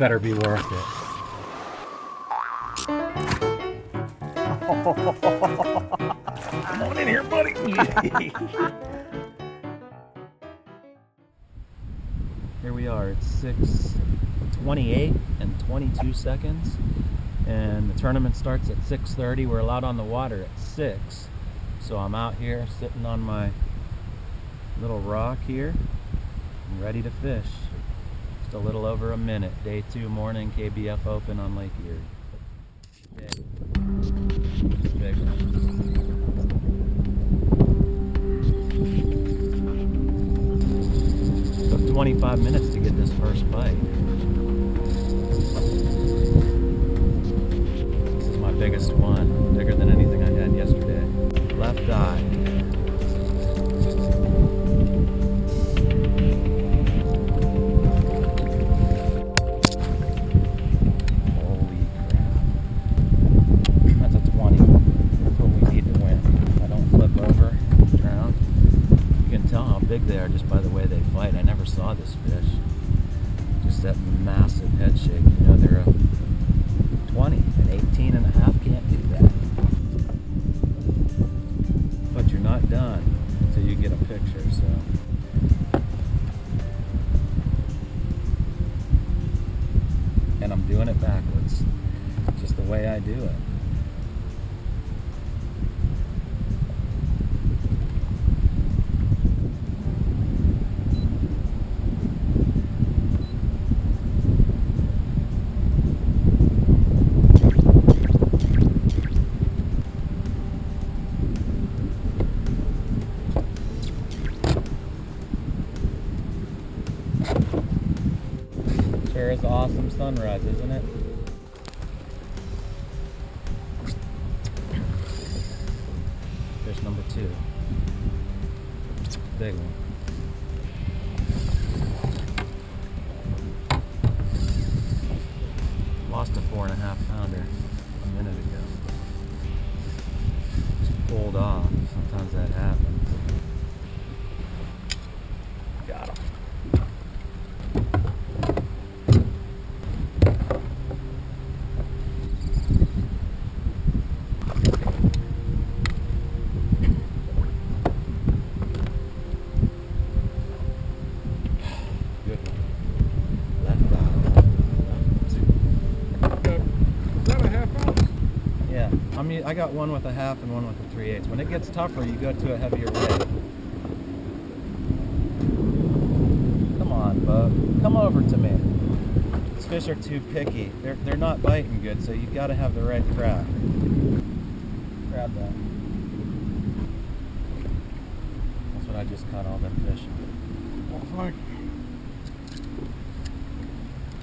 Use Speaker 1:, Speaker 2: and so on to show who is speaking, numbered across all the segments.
Speaker 1: better be worth it. Come on in here, buddy. Here we are. It's 6:28 and 22 seconds, and the tournament starts at 6:30. We're allowed on the water at 6, so I'm out here sitting on my little rock here and ready to fish. Just a little over a minute. Day 2 morning KBF Open on Lake Erie. Okay. Big one. Took 25 minutes to get this first bite. This is my biggest one, bigger than anything I had yesterday. Left eye. Holy crap. That's a 20. That's what we need to win. I don't flip over, drown. You can tell how big they are just by the way they fight. I never saw this fish. Just that massive head shake. You know they're a 20. An 18 and a half can't do that. But you're not done until you get a picture, so. And I'm doing it backwards. Just the way I do it. Sure is awesome sunrise, isn't it? Fish number 2. Big one. Lost a 4.5 pounder a minute ago. Just pulled off. Sometimes that happens. Got him. I got one with a half and one with a 3/8. When it gets tougher, you go to a heavier weight. Come on, bub. Come over to me. These fish are too picky. They're not biting good, so you've got to have the right craft. Grab that. That's what I just caught all them fish.
Speaker 2: Well, thank you.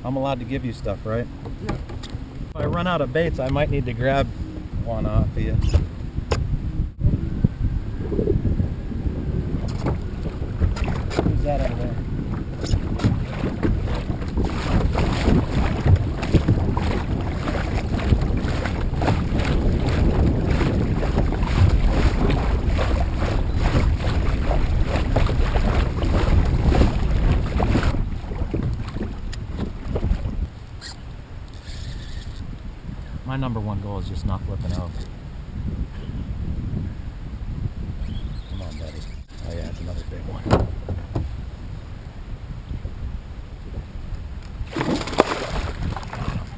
Speaker 1: I'm allowed to give you stuff, right?
Speaker 2: Yeah.
Speaker 1: If I run out of baits, I might need to grab one off of you. Who's that over there? My number one goal is just not flipping over. Come on, buddy. Oh yeah, it's another big one.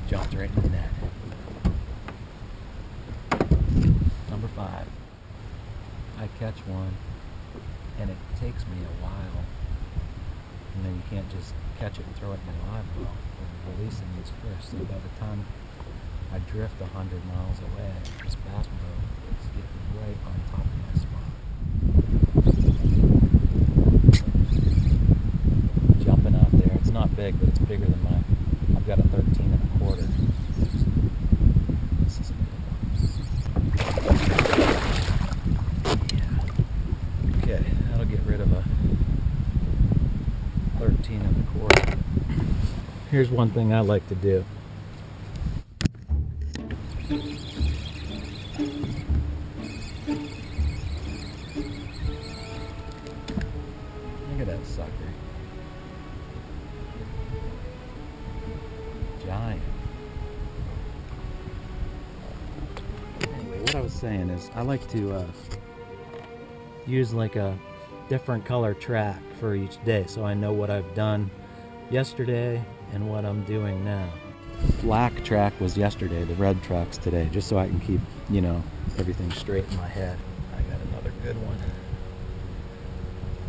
Speaker 1: Jumped right in the net. Number 5. I catch one, and it takes me a while. You know, you can't just catch it and throw it in the live well. We're releasing these fish, so by the time I drift 100 miles away, this bass boat is getting right on top of my spot. Jumping out there. It's not big, but it's bigger than mine. I've got a 13 1/4. This is a big one. Yeah. Okay, that'll get rid of a 13 1/4. Here's one thing I like to do. Look at that sucker. saying is I like to use like a different color track for each day so I know what I've done yesterday and what I'm doing now. Black track was yesterday, the red track's today, just so I can keep, you know, everything straight in my head. I got another good one.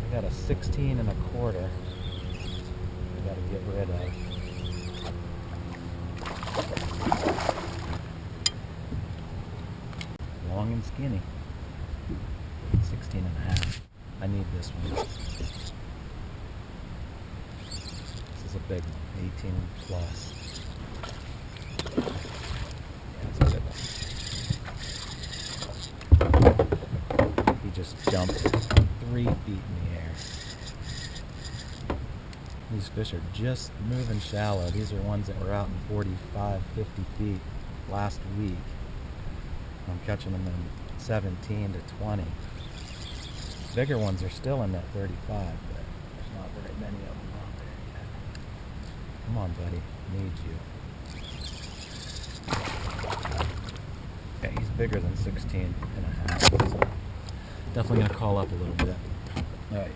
Speaker 1: I got a 16 1/4. I gotta get rid of. Long and skinny. 16 1/2. I need this one. This is a big one, 18 plus. Yeah, it's a good one. He just jumped 3 feet in the air. These fish are just moving shallow. These are ones that were out in 45, 50 feet last week. I'm catching them in 17 to 20. Bigger ones are still in that 35, but there's not very many of them out there yet. Come on, buddy. Need you. Yeah, he's bigger than 16 1/2. So definitely going to call up a little bit. Oh, yeah.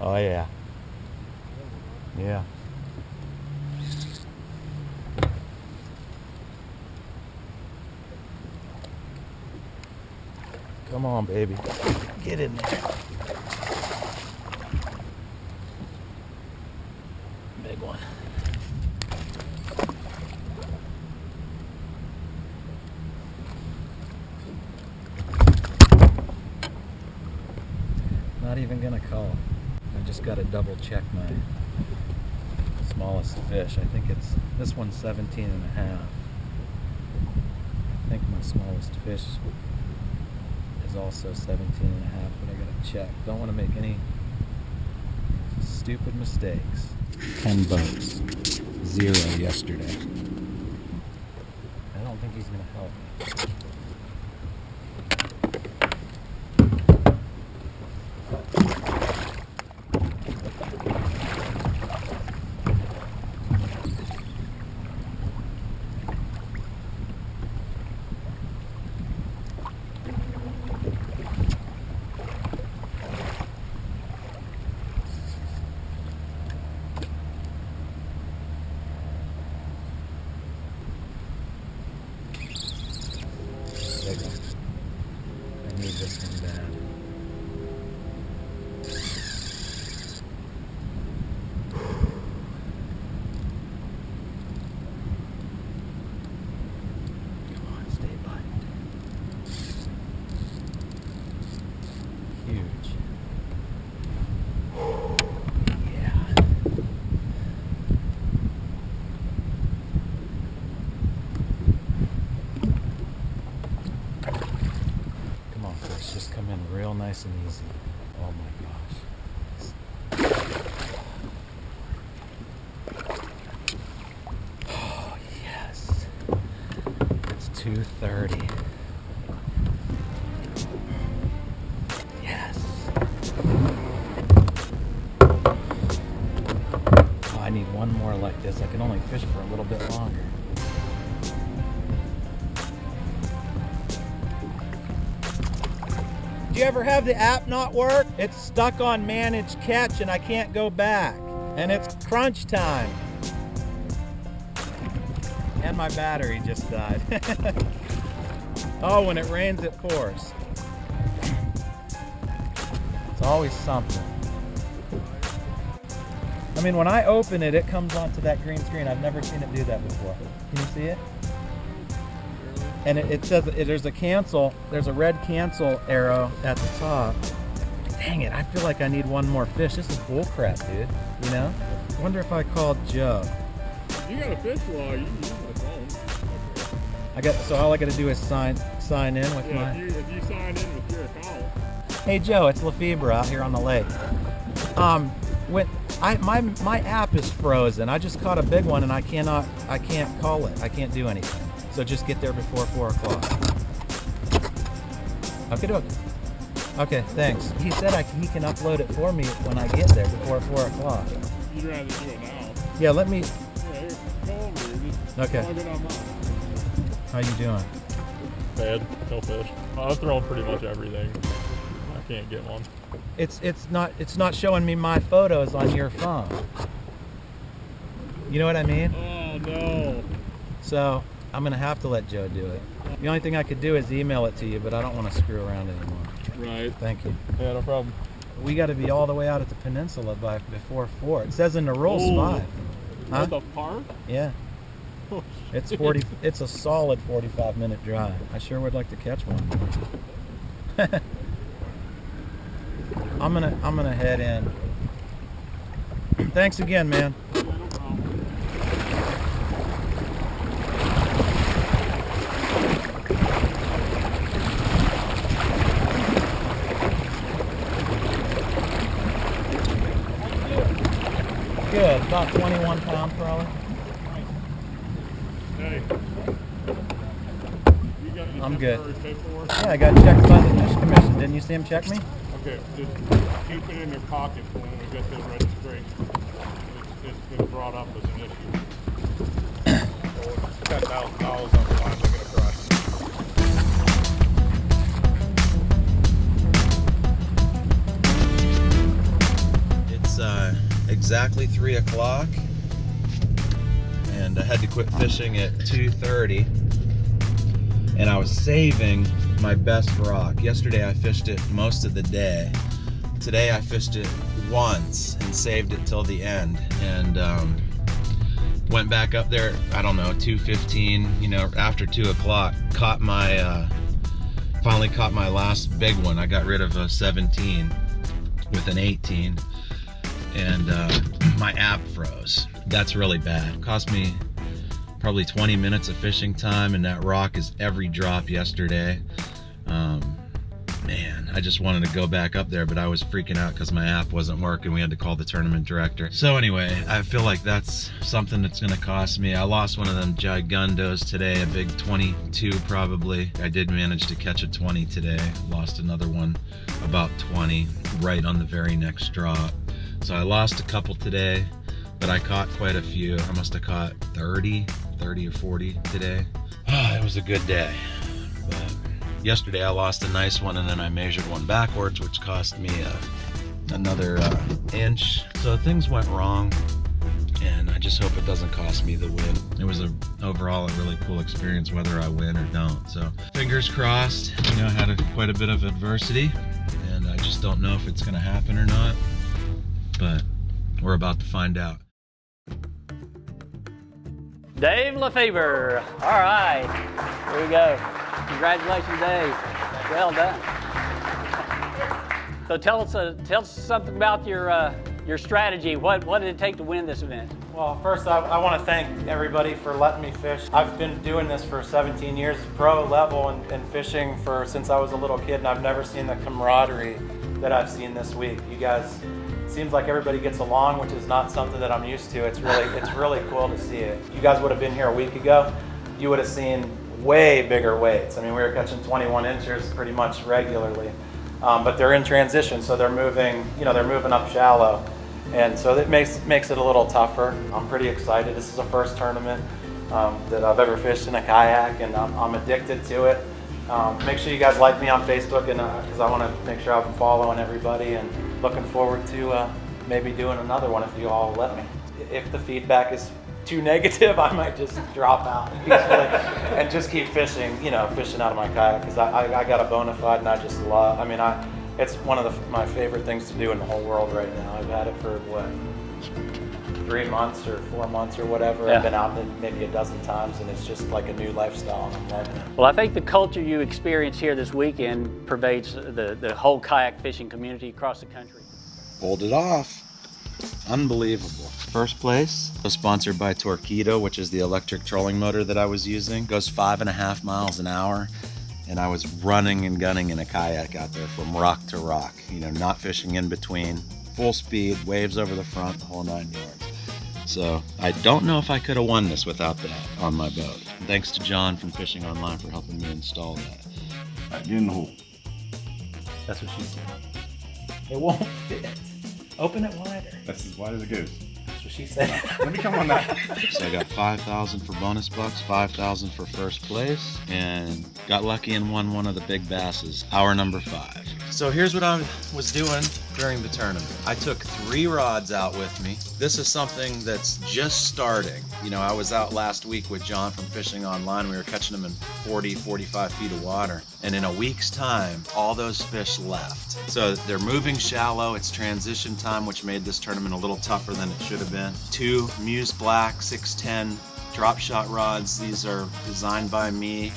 Speaker 1: Oh, yeah. Yeah. Come on, baby. Get in there. Big one. Not even gonna call. I just gotta double check my smallest fish. I think it's, this one's 17 1/2. I think my smallest fish is also 17 1/2, but I gotta check. Don't want to make any stupid mistakes. 10 boats, 0 yesterday. I don't think he's gonna help me. I need this one bad. Come on, stay buttoned. Huge. Yeah. Just come in real nice and easy. Oh my gosh. Oh yes. It's 2:30. Yes. Oh, I need one more like this. I can only fish for a little bit longer. Do you ever have the app not work? It's stuck on managed catch and I can't go back. And it's crunch time. And my battery just died. Oh, when it rains it pours. It's always something. I mean, when I open it, it comes onto that green screen. I've never seen it do that before. Can you see it? And it says there's a cancel, there's a red cancel arrow at the top. Dang it, I feel like I need one more fish. This is bullcrap, dude. You know? I wonder if I called Joe.
Speaker 2: You got a fish log, you can use my phone.
Speaker 1: So all I gotta do is sign in with my...
Speaker 2: If you sign in with your account.
Speaker 1: Hey Joe, it's Lefebre out here on the lake. My app is frozen. I just caught a big one and I can't call it. I can't do anything. So just get there before 4 o'clock. Okay, doke. Okay, thanks. He said he can upload it for me when I get there before 4 o'clock.
Speaker 2: You'd rather do it now.
Speaker 1: Yeah, let me...
Speaker 2: Yeah, here, go over here. Just
Speaker 1: Okay.
Speaker 2: log it on mine.
Speaker 1: How you doing?
Speaker 2: Bad. No fish. I've thrown pretty much everything. I can't get one.
Speaker 1: It's not showing me my photos on your phone. You know what I mean?
Speaker 2: Oh, no.
Speaker 1: So I'm gonna have to let Joe do it. The only thing I could do is email it to you, but I don't want to screw around anymore.
Speaker 2: Right.
Speaker 1: Thank you.
Speaker 2: Yeah, no problem.
Speaker 1: We got to be all the way out at the peninsula before 4. It says in the rules
Speaker 2: Oh.
Speaker 1: 5. Huh?
Speaker 2: At the park?
Speaker 1: Yeah.
Speaker 2: Oh,
Speaker 1: It's 40. It's a solid 45-minute drive. I sure would like to catch one. I'm gonna head in. Thanks again, man.
Speaker 2: yeah, no problem.
Speaker 1: Good. About 21 pounds probably.
Speaker 2: Hey. You got any
Speaker 1: I'm good.
Speaker 2: temporary paperwork?
Speaker 1: Yeah, I got checked by the Fish Commission. Didn't you see him check me?
Speaker 2: Okay, just keep it in your pocket for when we get to registration. It's been brought up as an issue. So it's got $1,000 on the line, look at the price.
Speaker 1: It's exactly 3 o'clock, and I had to quit fishing at 2:30. And I was saving my best rock. Yesterday I fished it most of the day. Today I fished it once and saved it till the end. And went back up there, I don't know, 2:15, you know, after 2 o'clock. Finally caught my last big one. I got rid of a 17 with an 18. And my app froze. That's really bad. It cost me probably 20 minutes of fishing time, and that rock is every drop yesterday. Man, I just wanted to go back up there, but I was freaking out because my app wasn't working. We had to call the tournament director. So anyway, I feel like that's something that's gonna cost me. I lost one of them gigundos today, a big 22 probably. I did manage to catch a 20 today. Lost another one about 20 right on the very next drop. So I lost a couple today, but I caught quite a few. I must have caught 30 or 40 today. It was a good day. But yesterday I lost a nice one, and then I measured one backwards, which cost me another inch. So things went wrong, and I just hope it doesn't cost me the win. It was overall a really cool experience, whether I win or don't. So fingers crossed. You know, I had quite a bit of adversity, and I just don't know if it's gonna happen or not, but we're about to find out.
Speaker 3: Dave Lefebre. All right, here we go. Congratulations, Dave. Well done. So tell us something about your strategy. What did it take to win this event?
Speaker 4: Well, first I want to thank everybody for letting me fish. I've been doing this for 17 years, pro level, and fishing since I was a little kid, and I've never seen the camaraderie that I've seen this week. You guys, seems like everybody gets along, which is not something that I'm used to. It's really cool to see it. You guys would have been here a week ago, you would have seen way bigger weights. I mean, we were catching 21 inches pretty much regularly, but they're in transition, so they're moving up shallow, and so that makes it a little tougher. I'm pretty excited. This is the first tournament that I've ever fished in a kayak, and I'm addicted to it. Make sure you guys like me on Facebook, and because I want to make sure I'm following everybody, and looking forward to maybe doing another one if you all let me. If the feedback is too negative, I might just drop out and just keep fishing, fishing out of my kayak, because I got a bona fide, and I just love, it's one of my favorite things to do in the whole world right now. I've had it for 3 months or 4 months or whatever.
Speaker 3: Yeah.
Speaker 4: I've been out maybe a dozen times, and it's just like a new lifestyle, and I'm loving it.
Speaker 3: Well, I think the culture you experience here this weekend pervades the whole kayak fishing community across the country.
Speaker 1: Pulled it off. Unbelievable. First place was sponsored by Torqeedo, which is the electric trolling motor that I was using. Goes 5.5 miles an hour, and I was running and gunning in a kayak out there from rock to rock, not fishing in between. Full speed, waves over the front, the whole 9 yards. So I don't know if I could have won this without that on my boat. Thanks to John from Fishing Online for helping me install that.
Speaker 5: Get in the hole.
Speaker 4: That's what she said. It won't fit. Open it wider.
Speaker 5: That's as wide as it goes.
Speaker 4: That's what she said.
Speaker 5: Let me come on that.
Speaker 1: So I got 5,000 for bonus bucks, 5,000 for first place, and got lucky and won one of the big basses, hour number 5. So here's what I was doing during the tournament. I took 3 rods out with me. This is something that's just starting. You know, I was out last week with John from Fishing Online. We were catching them in 40, 45 feet of water. And in a week's time, all those fish left. So they're moving shallow. It's transition time, which made this tournament a little tougher than it should have been. 2 Muse Black 610 drop shot rods. These are designed by me.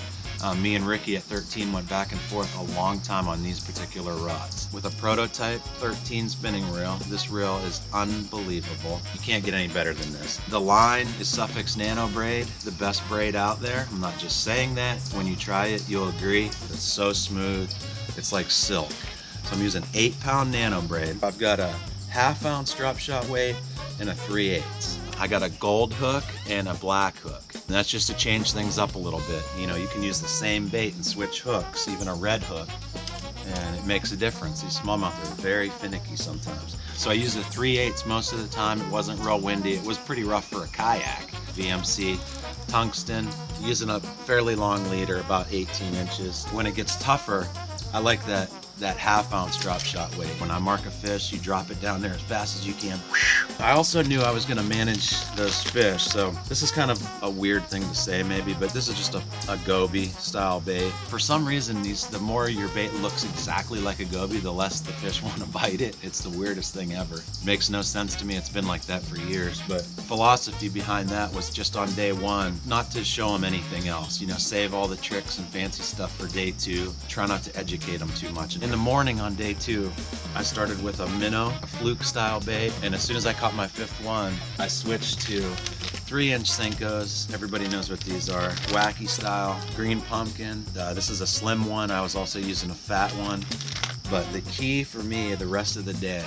Speaker 1: Me and Ricky at 13 went back and forth a long time on these particular rods. With a prototype 13 spinning reel, this reel is unbelievable. You can't get any better than this. The line is Sufix Nano Braid, the best braid out there. I'm not just saying that. When you try it, you'll agree. It's so smooth. It's like silk. So I'm using 8-pound nano braid. I've got a 1/2 ounce drop shot weight and a 3/8. I got a gold hook and a black hook. And that's just to change things up a little bit. You know, you can use the same bait and switch hooks, even a red hook, and it makes a difference. These smallmouth are very finicky sometimes. So I use a 3/8 most of the time. It wasn't real windy. It was pretty rough for a kayak. VMC, tungsten, using a fairly long leader, about 18 inches. When it gets tougher, I like that 1/2 ounce drop shot weight. When I mark a fish, you drop it down there as fast as you can. I also knew I was going to manage those fish, so this is kind of a weird thing to say maybe, but this is just a goby style bait. For some reason, the more your bait looks exactly like a goby, the less the fish want to bite it. It's the weirdest thing ever. Makes no sense to me. It's been like that for years, but philosophy behind that was just on day 1, not to show them anything else. You know, save all the tricks and fancy stuff for day 2. Try not to educate them too much. In the morning on day 2, I started with a minnow, a fluke style bait, and as soon as I caught my 5th one, I switched to 3-inch Senkos. Everybody knows what these are. Wacky style, green pumpkin. This is a slim one. I was also using a fat one. But the key for me the rest of the day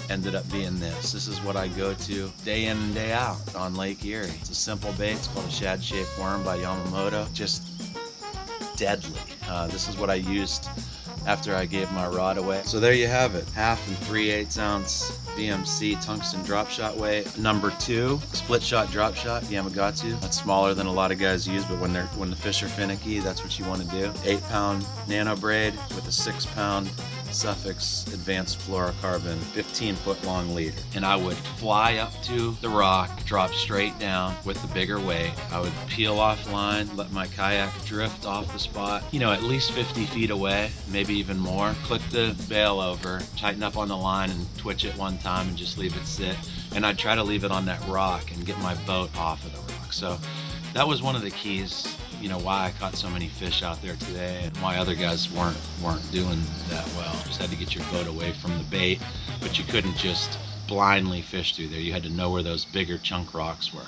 Speaker 1: ended up being this. This is what I go to day in and day out on Lake Erie. It's a simple bait. It's called a shad-shaped worm by Yamamoto. Just deadly. This is what I used after I gave my rod away. So there you have it. 1/2 and 3/8 ounce VMC tungsten drop shot weight. Number 2, split shot drop shot, Yamagatsu. That's smaller than a lot of guys use, but when the fish are finicky, that's what you want to do. 8-pound nano braid with a 6-pound Sufix advanced fluorocarbon 15-foot long leader. And I would fly up to the rock, drop straight down with the bigger weight. I would peel off line, let my kayak drift off the spot, you know, at least 50 feet away, maybe even more. Click the bail over, tighten up on the line and twitch it one time and just leave it sit. And I'd try to leave it on that rock and get my boat off of the rock. So that was one of the keys, you know, why I caught so many fish out there today and why other guys weren't doing that well. Just had to get your boat away from the bait, but you couldn't just blindly fish through there. You had to know where those bigger chunk rocks were.